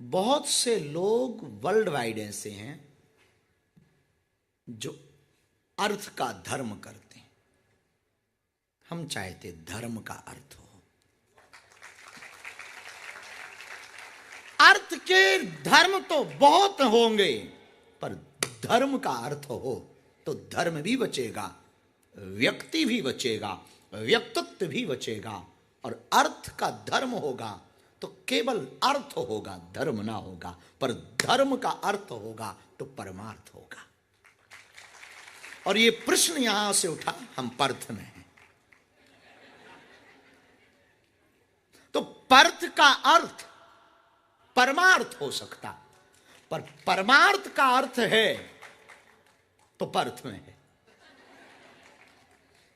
बहुत से लोग वर्ल्ड वाइड ऐसे हैं जो अर्थ का धर्म करते हैं। हम चाहते धर्म का अर्थ हो। अर्थ के धर्म तो बहुत होंगे, पर धर्म का अर्थ हो तो धर्म भी बचेगा, व्यक्ति भी बचेगा, व्यक्तित्व भी बचेगा। और अर्थ का धर्म होगा तो केवल अर्थ होगा, धर्म ना होगा। पर धर्म का अर्थ होगा तो परमार्थ होगा। और ये प्रश्न यहां से उठा, हम पर्थ में हैं, तो पर्थ का अर्थ परमार्थ हो सकता, पर परमार्थ का अर्थ है तो पर्थ में है।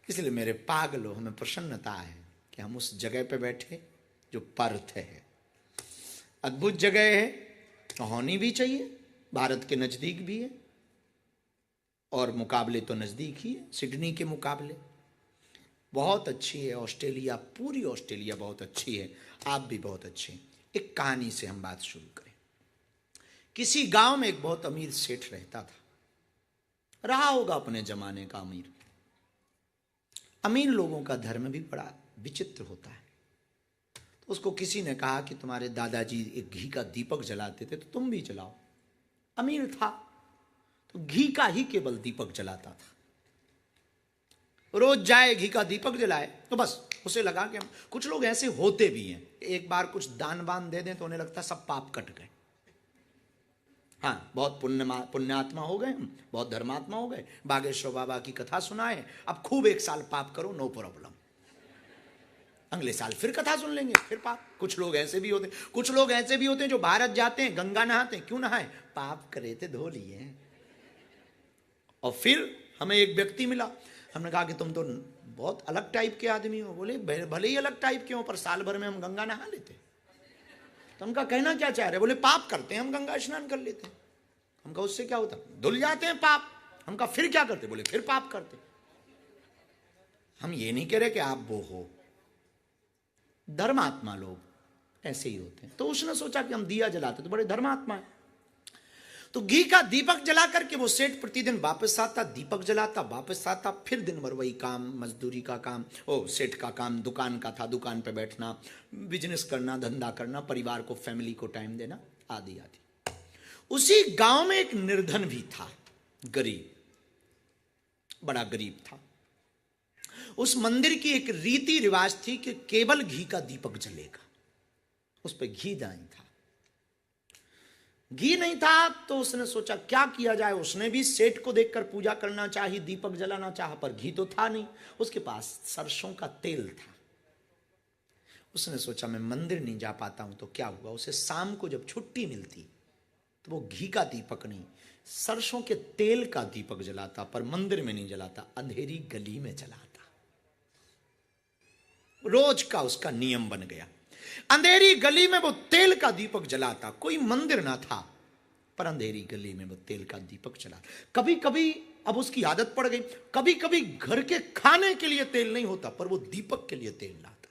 इसलिए मेरे पागलों, हमें प्रसन्नता है कि हम उस जगह पे बैठे जो पर्थ है। अद्भुत जगह है, होनी भी चाहिए, भारत के नजदीक भी है और मुकाबले तो नजदीक ही है, सिडनी के मुकाबले बहुत अच्छी है। ऑस्ट्रेलिया, पूरी ऑस्ट्रेलिया बहुत अच्छी है, आप भी बहुत अच्छे हैं। एक कहानी से हम बात शुरू करें। किसी गांव में एक बहुत अमीर सेठ रहता था, रहा होगा अपने जमाने का अमीर। अमीर लोगों का धर्म भी बड़ा विचित्र होता है। तो उसको किसी ने कहा कि तुम्हारे दादाजी एक घी का दीपक जलाते थे तो तुम भी जलाओ। अमीर था तो घी का ही केवल दीपक जलाता था, रोज जाए घी का दीपक जलाए तो बस उसे लगा कि कुछ लोग ऐसे होते भी हैं, एक बार कुछ दान वान दे दें तो उन्हें लगता है सब पाप कट गए। हाँ, बहुत पुण्यात्मा हो गए, बहुत धर्मात्मा हो गए, बागेश्वर बाबा की कथा सुनाए, अब खूब एक साल पाप करो, नो प्रॉब्लम, अगले साल फिर कथा सुन लेंगे, फिर पाप। कुछ लोग ऐसे भी होते, कुछ लोग ऐसे भी होते हैं जो भारत जाते हैं, गंगा नहाते हैं, क्यों नहाए? पाप करे थे, धो लिए। और फिर हमें एक व्यक्ति मिला, हमने कहा कि तुम तो बहुत अलग टाइप के आदमी हो। बोले भले ही अलग टाइप के हो, पर साल भर में हम गंगा नहा लेते। तो उनका कहना क्या चाह रहे? बोले पाप करते हैं, हम गंगा स्नान कर लेते हैं। हमका उससे क्या होता? धुल जाते हैं पाप। हमका फिर क्या करते? बोले फिर पाप करते। हम ये नहीं कह रहे कि आप वो हो, धर्मात्मा लोग ऐसे ही होते हैं। तो उसने सोचा कि हम दिया जलाते तो बड़े धर्मात्मा है। तो घी का दीपक जला करके वो सेठ प्रतिदिन वापस आता, दीपक जलाता, वापस आता, फिर दिन भर वही काम, मजदूरी का काम, सेठ का काम दुकान का था, दुकान पे बैठना, बिजनेस करना, धंधा करना, परिवार को, फैमिली को टाइम देना, आदि आदि। उसी गांव में एक निर्धन भी था, गरीब, बड़ा गरीब था। उस मंदिर की एक रीति रिवाज थी कि केवल घी का दीपक जलेगा, उस पर घी नहीं था। घी नहीं था तो उसने सोचा क्या किया जाए। उसने भी सेठ को देखकर पूजा करना चाहिए, दीपक जलाना चाहा, पर घी तो था नहीं। उसके पास सरसों का तेल था। उसने सोचा मैं मंदिर नहीं जा पाता हूं तो क्या हुआ। उसे शाम को जब छुट्टी मिलती तो वो घी का दीपक नहीं, सरसों के तेल का दीपक जलाता, पर मंदिर में नहीं जलाता, अंधेरी गली में जलाता। रोज का उसका नियम बन गया। अंधेरी गली में वो तेल का दीपक जलाता। कोई मंदिर ना था, पर अंधेरी गली में वो तेल का दीपक जलाता। कभी कभी, अब उसकी आदत पड़ गई, कभी कभी घर के खाने के लिए तेल नहीं होता, पर वो दीपक के लिए तेल लाता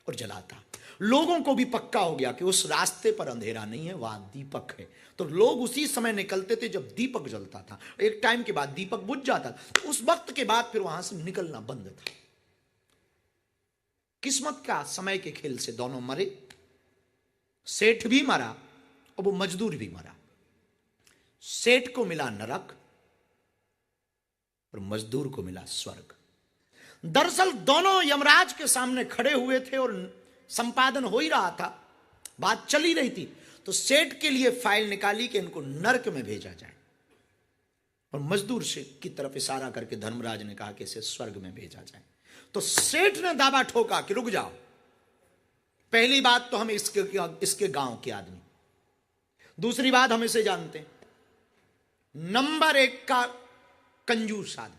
और जलाता। लोगों को भी पक्का हो गया कि उस रास्ते पर अंधेरा नहीं है, वहां दीपक है। तो लोग उसी समय निकलते थे जब दीपक जलता था। एक टाइम के बाद दीपक बुझ जाता, तो उस वक्त के बाद फिर वहां से निकलना बंद था। किस्मत का, समय के खेल से दोनों मरे। सेठ भी मरा और वो मजदूर भी मरा। सेठ को मिला नरक और मजदूर को मिला स्वर्ग। दरअसल दोनों यमराज के सामने खड़े हुए थे और संपादन हो ही रहा था, बात चल ही रही थी। तो सेठ के लिए फाइल निकाली कि इनको नरक में भेजा जाए, और मजदूर से की तरफ इशारा करके धर्मराज ने कहा कि इसे स्वर्ग में भेजा जाए। तो सेठ ने दावा ठोका कि रुक जाओ, पहली बात तो हम इसके गांव के आदमी, दूसरी बात हम इसे जानते हैं, नंबर 1 का कंजूस आदमी,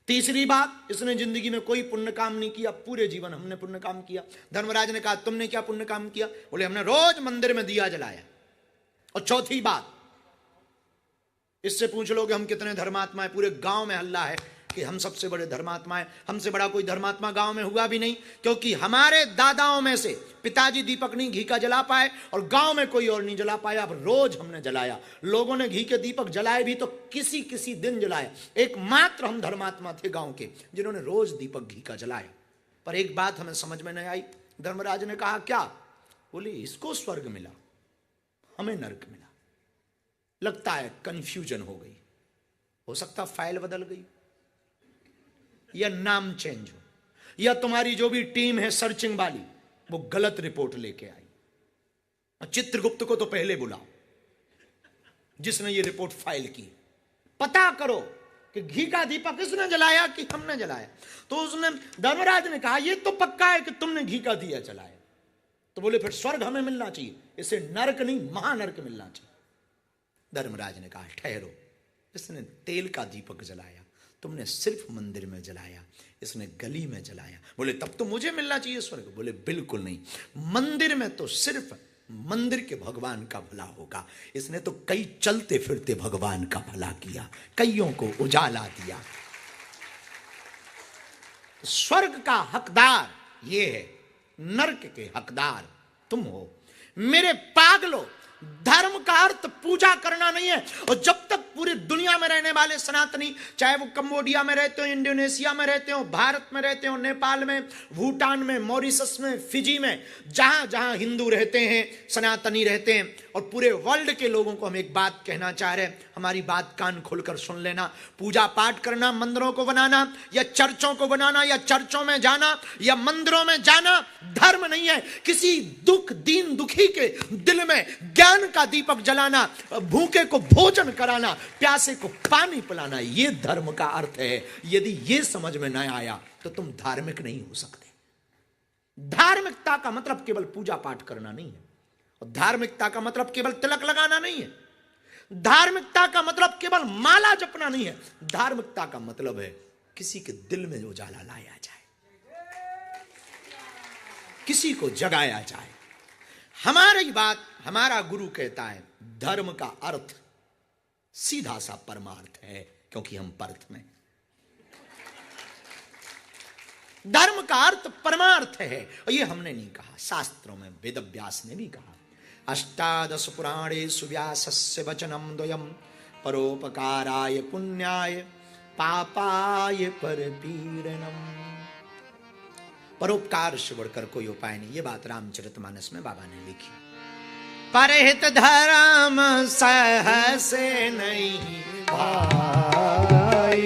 तीसरी बात इसने जिंदगी में कोई पुण्य काम नहीं किया, पूरे जीवन हमने पुण्य काम किया। धर्मराज ने कहा तुमने क्या पुण्य काम किया? बोले हमने रोज मंदिर में दिया जलाया। और चौथी बात, इससे पूछ लो कि हम कितने धर्मात्मा है, पूरे गांव में हल्ला है कि हम सबसे बड़े धर्मात्मा हैं, हमसे बड़ा कोई धर्मात्मा गांव में हुआ भी नहीं, क्योंकि हमारे दादाओं में से पिताजी दीपक नहीं घी का जला पाए और गांव में कोई और नहीं जला पाया। अब रोज हमने जलाया, लोगों ने घी के दीपक जलाए भी तो किसी किसी दिन जलाए। एकमात्र हम धर्मात्मा थे गांव के जिन्होंने रोज दीपक घी का जलाया। पर एक बात हमें समझ में नहीं आई। धर्मराज ने कहा क्या? बोले इसको स्वर्ग मिला, हमें नरक मिला। लगता है कंफ्यूजन हो गई, हो सकता फाइल बदल गई, या नाम चेंज हो, या तुम्हारी जो भी टीम है सर्चिंग वाली वो गलत रिपोर्ट लेके आई। चित्रगुप्त को तो पहले बुलाओ जिसने ये रिपोर्ट फाइल की, पता करो कि घी का दीपक किसने जलाया कि हमने जलाया। तो उसने, धर्मराज ने कहा ये तो पक्का है कि तुमने घी का दिया जलाया। तो बोले फिर स्वर्ग हमें मिलना चाहिए, इसे नरक नहीं महानरक मिलना चाहिए। धर्मराज ने कहा ठहरो, इसने तेल का दीपक जलाया, तुमने सिर्फ मंदिर में जलाया, इसने गली में जलाया। बोले तब तो मुझे मिलना चाहिए स्वर्ग। बोले बिल्कुल नहीं, मंदिर में तो सिर्फ मंदिर के भगवान का भला होगा, इसने तो कई चलते फिरते भगवान का भला किया, कईयों को उजाला दिया। स्वर्ग का हकदार ये है, नरक के हकदार तुम हो। मेरे पागलो, धर्म का अर्थ पूजा करना नहीं है। और जब तक पूरी दुनिया में रहने वाले सनातनी, चाहे वो कंबोडिया में रहते हो, इंडोनेशिया में रहते हो, भारत में रहते हो, नेपाल में, भूटान में, मॉरिशस में, फिजी में, जहां जहां हिंदू रहते हैं, सनातनी रहते हैं, और पूरे वर्ल्ड के लोगों को हम एक बात कहना चाह रहे हैं, हमारी बात कान खोलकर सुन लेना। पूजा पाठ करना, मंदिरों को बनाना या चर्चों को बनाना या चर्चों में जाना या मंदिरों में जाना धर्म नहीं है। किसी दुख दीन दुखी के दिल में ज्ञान का दीपक जलाना, भूखे को भोजन कराना, प्यासे को पानी पिलाना, ये धर्म का अर्थ है। यदि ये समझ में न आया तो तुम धार्मिक नहीं हो सकते। धार्मिकता का मतलब केवल पूजा पाठ करना नहीं है, और धार्मिकता का मतलब केवल तिलक लगाना नहीं है, धार्मिकता का मतलब केवल माला जपना नहीं है। धार्मिकता का मतलब है किसी के दिल में उजाला लाया जाए, किसी को जगाया जाए। हमारी बात, हमारा गुरु कहता है धर्म का अर्थ सीधा सा परमार्थ है, क्योंकि हम परथ में। धर्म का अर्थ परमार्थ है, और ये हमने नहीं कहा, शास्त्रों में वेद व्यास ने भी कहा। अष्टादश पुराणेषु व्यासस्य वचनं द्वयम् परोपकाराय पुण्याय पापाय परपीडनम्। परोपकार से बढ़कर कोई उपाय नहीं, ये बात रामचरितमानस में बाबा ने लिखी। परहित धर्म सहसे नहीं भाई,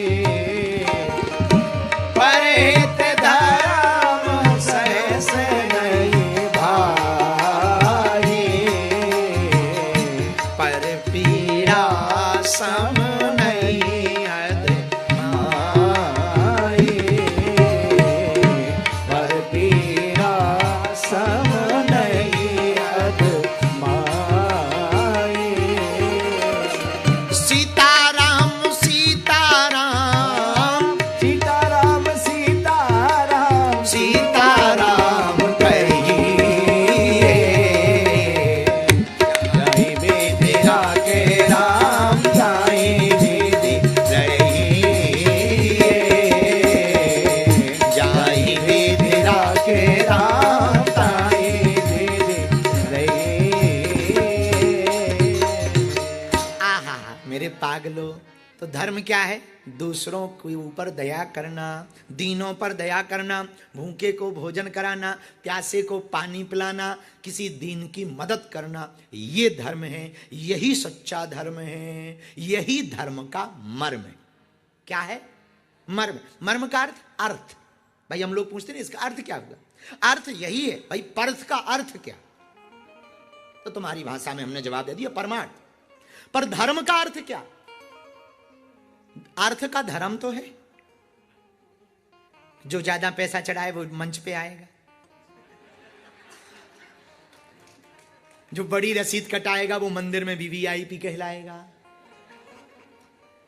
परहित धर्म सहसे नहीं भाई, पर पीड़ा सम नहीं अध माई, पर पीड़ा सम नहीं अध माई। सीताराम सीताराम सीताराम सीताराम सीताराम कहिए, जय बेदरा के राम जाई बेदी रहिए, जाई बेदरा के राम जाई बेदी रहिए। आहा मेरे पागलो, तो धर्म क्या है? दूसरों के ऊपर दया करना, दीनों पर दया करना, भूखे को भोजन कराना, प्यासे को पानी पिलाना, किसी दीन की मदद करना, ये धर्म है। यही सच्चा धर्म है, यही धर्म का मर्म है। क्या है मर्म? मर्म का अर्थ, अर्थ। भाई हम लोग पूछते नहीं इसका अर्थ क्या होगा, अर्थ यही है भाई। परथ का अर्थ क्या? तो तुम्हारी भाषा में हमने जवाब दे दिया परमार्थ। पर धर्म का अर्थ क्या? अर्थ का धर्म तो है, जो ज्यादा पैसा चढ़ाए वो मंच पे आएगा, जो बड़ी रसीद कटाएगा वो मंदिर में वीवीआईपी कहलाएगा,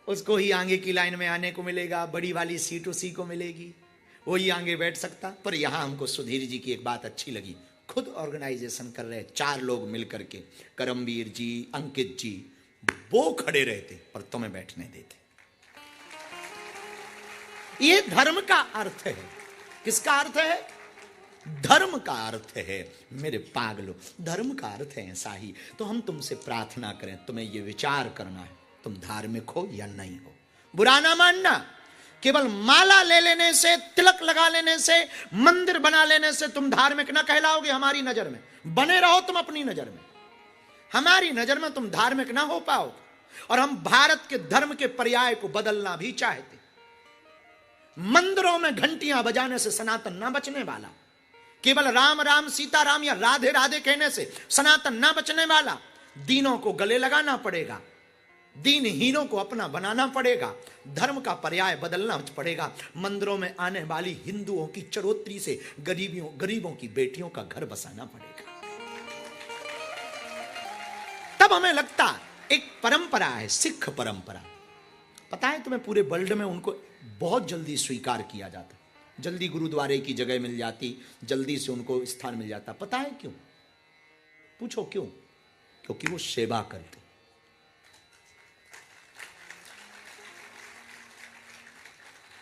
उसको ही आगे की लाइन में आने को मिलेगा, बड़ी वाली सीट उसी को मिलेगी, वही आगे बैठ सकता। पर यहां हमको सुधीर जी की एक बात अच्छी लगी, खुद ऑर्गेनाइजेशन कर रहे 4 लोग मिलकर के, करमवीर जी, अंकित जी, वो खड़े रहते पर तुम्हें बैठने देते। ये धर्म का अर्थ है। किसका अर्थ है? धर्म का अर्थ है। मेरे पागलों, धर्म का अर्थ है ऐसा ही। तो हम तुमसे प्रार्थना करें, तुम्हें ये विचार करना है तुम धार्मिक हो या नहीं हो। बुरा ना मानना, केवल माला ले लेने से, तिलक लगा लेने से, मंदिर बना लेने से तुम धार्मिक ना कहलाओगे हमारी नजर में। बने रहो तुम अपनी नजर में, हमारी नजर में तुम धार्मिक ना हो पाओगे। और हम भारत के धर्म के पर्याय को बदलना भी चाहते। मंदिरों में घंटियां बजाने से सनातन ना बचने वाला, केवल राम राम सीता राम या राधे राधे कहने से सनातन ना बचने वाला। दीनों को गले लगाना पड़ेगा, दीनहीनों को अपना बनाना पड़ेगा, धर्म का पर्याय बदलना पड़ेगा। मंदिरों में आने वाली हिंदुओं की चढ़ोतरी से गरीबों की बेटियों का घर बसाना पड़ेगा। तब हमें लगता एक परंपरा है, सिख परंपरा। पता है तुम्हें, पूरे वर्ल्ड में उनको बहुत जल्दी स्वीकार किया जाता, जल्दी गुरुद्वारे की जगह मिल जाती, जल्दी से उनको स्थान मिल जाता। पता है क्यों? पूछो क्यों? क्योंकि वो सेवा करते।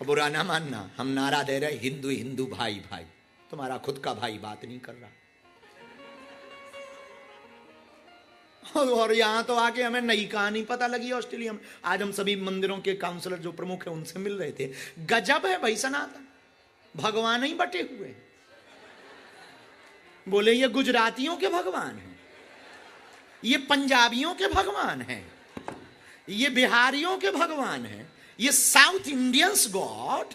बुरा ना मानना, हम नारा दे रहे हिंदू हिंदू भाई भाई, तुम्हारा खुद का भाई बात नहीं कर रहा। और यहां तो आके हमें नई कहानी पता लगी ऑस्ट्रेलिया में। आज हम सभी मंदिरों के काउंसलर जो प्रमुख हैं उनसे मिल रहे थे। गजब है भाई सनातन, भगवान ही बटे हुए हैं। बोले ये गुजरातियों के भगवान हैं, ये पंजाबियों के भगवान हैं, ये बिहारियों के भगवान हैं, ये साउथ इंडियंस गॉड।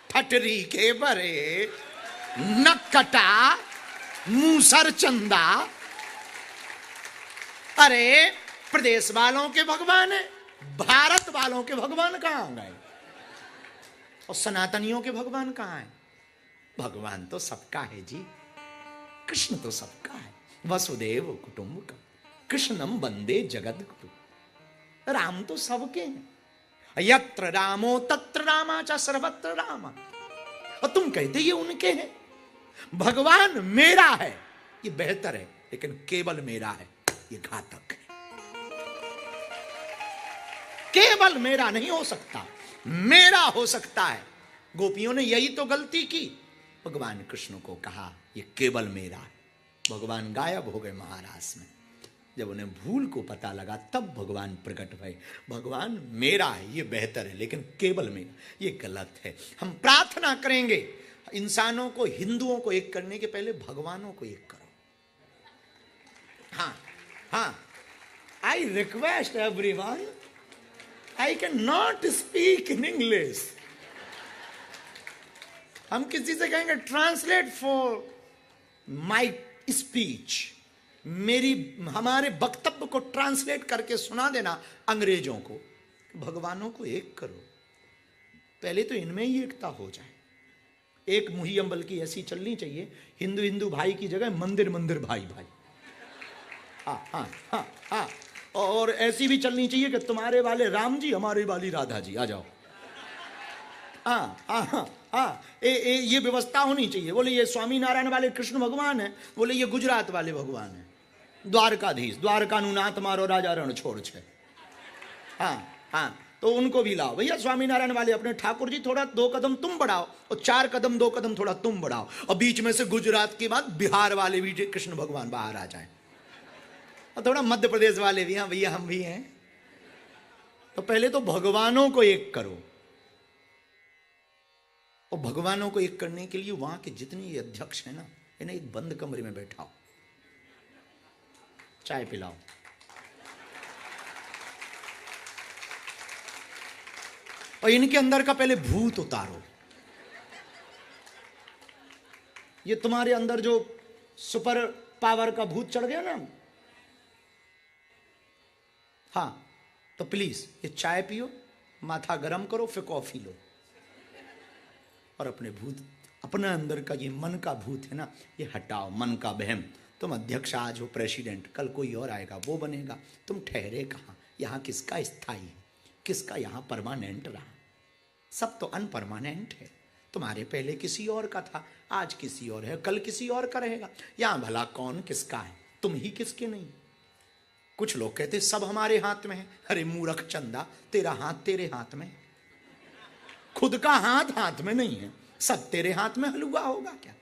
फटरी के बरे, नक्कटा, मूसर चंदा। अरे प्रदेश वालों के भगवान है, भारत वालों के भगवान कहां गए? और सनातनियों के भगवान कहां है? भगवान तो सबका है जी, कृष्ण तो सबका है। वसुदेव कुटुंबकम, कृष्णम वंदे जगत गुरु। राम तो सबके हैं। यत्र रामो तत्र रामाचा सर्वत्र राम। और तुम कहते ये उनके हैं। भगवान मेरा है ये बेहतर है, लेकिन केवल मेरा है ये घातक है। केवल मेरा नहीं हो सकता, मेरा हो सकता है। गोपियों ने यही तो गलती की, भगवान कृष्ण को कहा ये केवल मेरा है। भगवान गायब हो गए महाराज में। जब उन्हें भूल को पता लगा तब भगवान प्रकट भए। भगवान मेरा है ये बेहतर है, लेकिन केवल मेरा ये गलत है। हम प्रार्थना करेंगे इंसानों को, हिंदुओं को एक करने के पहले भगवानों को एक करो। हाँ हाँ, I request everyone, I can not speak in English. हम किसी से कहेंगे ट्रांसलेट फॉर माई स्पीच, हमारे वक्तव्य को ट्रांसलेट करके सुना देना अंग्रेजों को। भगवानों को एक करो, पहले तो इनमें ही एकता हो जाए। एक मुहिम बल्कि ऐसी चलनी चाहिए, हिंदू हिंदू भाई की जगह मंदिर मंदिर भाई भाई। हाँ हाँ हाँ हाँ, और ऐसी भी चलनी चाहिए कि तुम्हारे वाले राम जी हमारे वाली राधा जी आ जाओ। हाँ हाँ हाँ हाँ, ये व्यवस्था होनी चाहिए। बोले ये स्वामी नारायण वाले कृष्ण भगवान है, बोले ये गुजरात वाले भगवान है। द्वारकाधीश, द्वारकानुनाथ मारो राजा रण छोड़ छे। हाँ हाँ, तो उनको भी लाओ भैया। स्वामी नारायण वाले अपने ठाकुर जी थोड़ा 2 कदम तुम बढ़ाओ, और 4 कदम 2 कदम थोड़ा तुम बढ़ाओ, और बीच में से गुजरात के बाद बिहार वाले भी कृष्ण भगवान बाहर आ जाए, और थोड़ा मध्य प्रदेश वाले भी, हाँ भैया हम भी हैं। तो पहले तो भगवानों को एक करो, और भगवानों को एक करने के लिए वहां के जितने ये अध्यक्ष हैं ना, इन्हें एक बंद कमरे में बैठाओ, चाय पिलाओ, और इनके अंदर का पहले भूत उतारो। ये तुम्हारे अंदर जो सुपर पावर का भूत चढ़ गया ना, हाँ, तो प्लीज ये चाय पियो, माथा गरम करो, फिर कॉफी लो, और अपने भूत, अपने अंदर का ये मन का भूत है ना, ये हटाओ। मन का बहम, तुम अध्यक्ष आज हो, प्रेसिडेंट, कल कोई और आएगा वो बनेगा, तुम ठहरे कहाँ? यहाँ किसका स्थायी है, किसका यहाँ परमानेंट रहा? सब तो अनपरमानेंट है। तुम्हारे पहले किसी और का था, आज किसी और है, कल किसी और का रहेगा। यहाँ भला कौन किसका है? तुम ही किसके नहीं। कुछ लोग कहते सब हमारे हाथ में है। अरे मूर्ख चंदा, तेरा हाथ तेरे हाथ में। खुद का हाथ हाथ में नहीं है, सब तेरे हाथ में हलवा होगा क्या?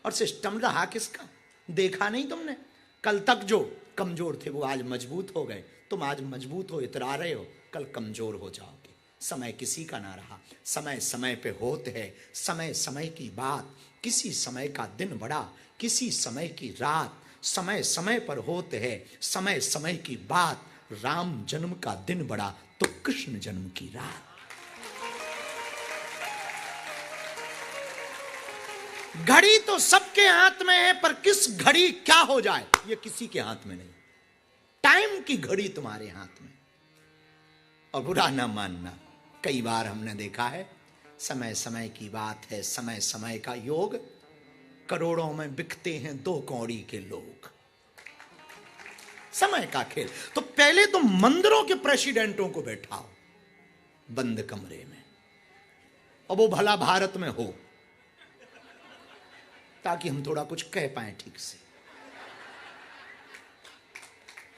और सिस्टम रहा किसका? देखा नहीं तुमने? कल तक जो कमजोर थे वो आज मजबूत हो गए। तुम आज मजबूत हो, इतरा रहे हो, कल कमजोर हो जाओगे। समय किसी का ना रहा, समय समय पे होते है। समय समय की बात, किसी समय का दिन बड़ा, किसी समय की रात, समय समय पर होते है। समय समय की बात, राम जन्म का दिन बड़ा तो कृष्ण जन्म की रात। घड़ी तो सबके हाथ में है, पर किस घड़ी क्या हो जाए ये किसी के हाथ में नहीं। टाइम की घड़ी तुम्हारे हाथ में। और बुरा ना मानना, कई बार हमने देखा है, समय समय की बात है, समय समय का योग, करोड़ों में बिकते हैं 2 कौड़ी के लोग। समय का खेल। तो पहले तो मंदिरों के प्रेसिडेंटों को बैठाओ बंद कमरे में, और वो भला भारत में हो, ताकि हम थोड़ा कुछ कह पाए ठीक से।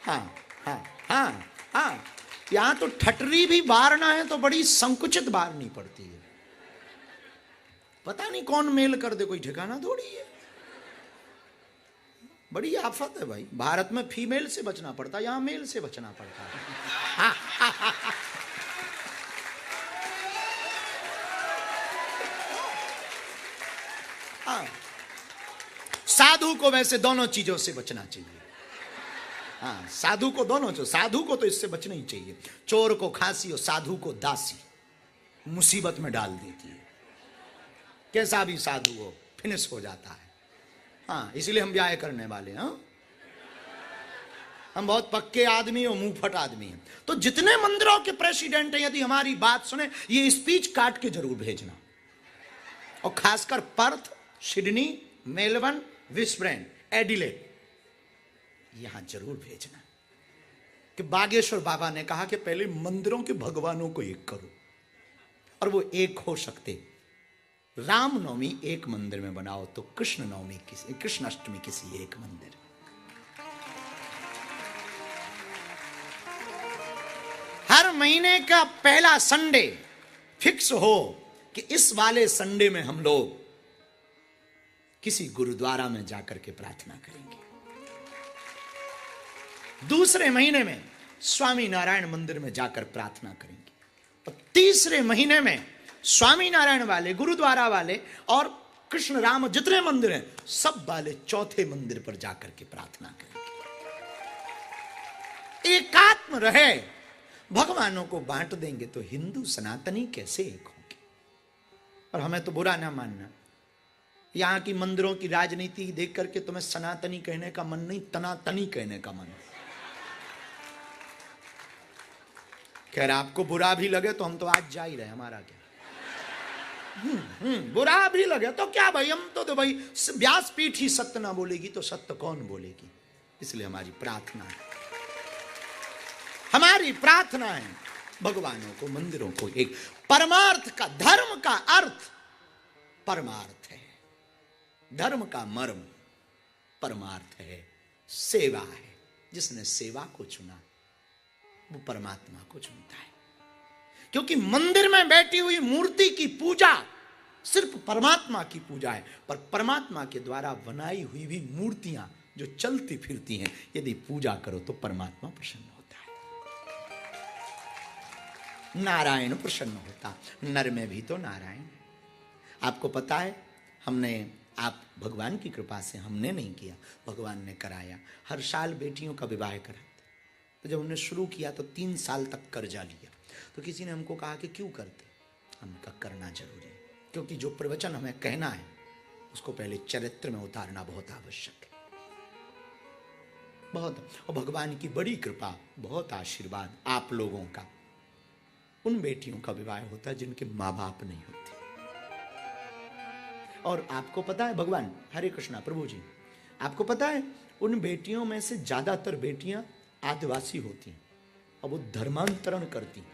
हाँ हाँ हाँ हाँ, यहां तो ठटरी भी बारना है तो बड़ी संकुचित बारनी पड़ती है। पता नहीं कौन मेल कर दे, कोई ठिकाना थोड़ी है। बड़ी आफत है भाई। भारत में फीमेल से बचना पड़ता, यहां मेल से बचना पड़ता है। हाँ, साधु को वैसे दोनों चीजों से बचना चाहिए। हाँ, साधु को दोनों, जो साधु को तो इससे बचना ही चाहिए। चोर को खांसी और साधु को दासी मुसीबत में डाल देती है। कैसा भी साधु हो फिनिश हो जाता है। हाँ, इसलिए हम ब्याह करने वाले हैं। हम बहुत पक्के आदमी और मुंह फट आदमी हैं। तो जितने मंदिरों के प्रेसिडेंट हैं, यदि हमारी बात सुने, ये स्पीच काट के जरूर भेजना। और खासकर Perth, Sydney, Melbourne, Brisbane, Adelaide, यहां जरूर भेजना कि बागेश्वर बाबा ने कहा कि पहले मंदिरों के भगवानों को एक करो, और वो एक हो सकते। रामनवमी एक मंदिर में बनाओ तो कृष्ण नवमी किसी, कृष्ण अष्टमी किसी एक मंदिर। हर महीने का पहला संडे फिक्स हो कि इस वाले संडे में हम लोग किसी गुरुद्वारा में जाकर के प्रार्थना करेंगे। दूसरे महीने में स्वामी नारायण मंदिर में जाकर प्रार्थना करेंगे। और तीसरे महीने में स्वामी नारायण वाले, गुरुद्वारा वाले और कृष्ण राम जितने मंदिर हैं सब वाले चौथे मंदिर पर जाकर के प्रार्थना करेंगे। एकात्म रहे, भगवानों को बांट देंगे तो हिंदू सनातनी कैसे एक होंगे। और हमें तो बुरा ना मानना, यहां की मंदिरों की राजनीति देख करके तुम्हें सनातनी कहने का मन नहीं, तनातनी कहने का मन। खैर, आपको बुरा भी लगे तो हम तो आज जा ही रहे, हमारा क्या। बुरा भी लगे तो क्या भाई, हम तो भाई व्यासपीठ ही सत्य ना बोलेगी तो सत्य कौन बोलेगी। इसलिए हमारी प्रार्थना है, हमारी प्रार्थना है भगवानों को, मंदिरों को एक। परमार्थ का, धर्म का अर्थ परमार्थ है, धर्म का मर्म परमार्थ है, सेवा है। जिसने सेवा को चुना वो परमात्मा को चुनता है। क्योंकि मंदिर में बैठी हुई मूर्ति की पूजा सिर्फ परमात्मा की पूजा है, पर परमात्मा के द्वारा बनाई हुई भी मूर्तियां जो चलती फिरती हैं, यदि पूजा करो तो परमात्मा प्रसन्न होता है, नारायण प्रसन्न होता। नर में भी तो नारायण है। आपको पता है, हमने, आप भगवान की कृपा से, हमने नहीं किया, भगवान ने कराया। हर साल बेटियों का विवाह कराते। तो जब हमने शुरू किया तो 3 साल तक कर्जा लिया। तो किसी ने हमको कहा कि क्यों करते, हमने कहा करना जरूरी है, क्योंकि जो प्रवचन हमें कहना है उसको पहले चरित्र में उतारना बहुत आवश्यक है। बहुत। और भगवान की बड़ी कृपा, बहुत आशीर्वाद आप लोगों का, उन बेटियों का विवाह होता है जिनके माँ बाप नहीं होते। और आपको पता है, भगवान, हरे कृष्णा प्रभु जी, आपको पता है उन बेटियों में से ज्यादातर बेटियां आदिवासी होती हैं और वो धर्मांतरण करती हैं।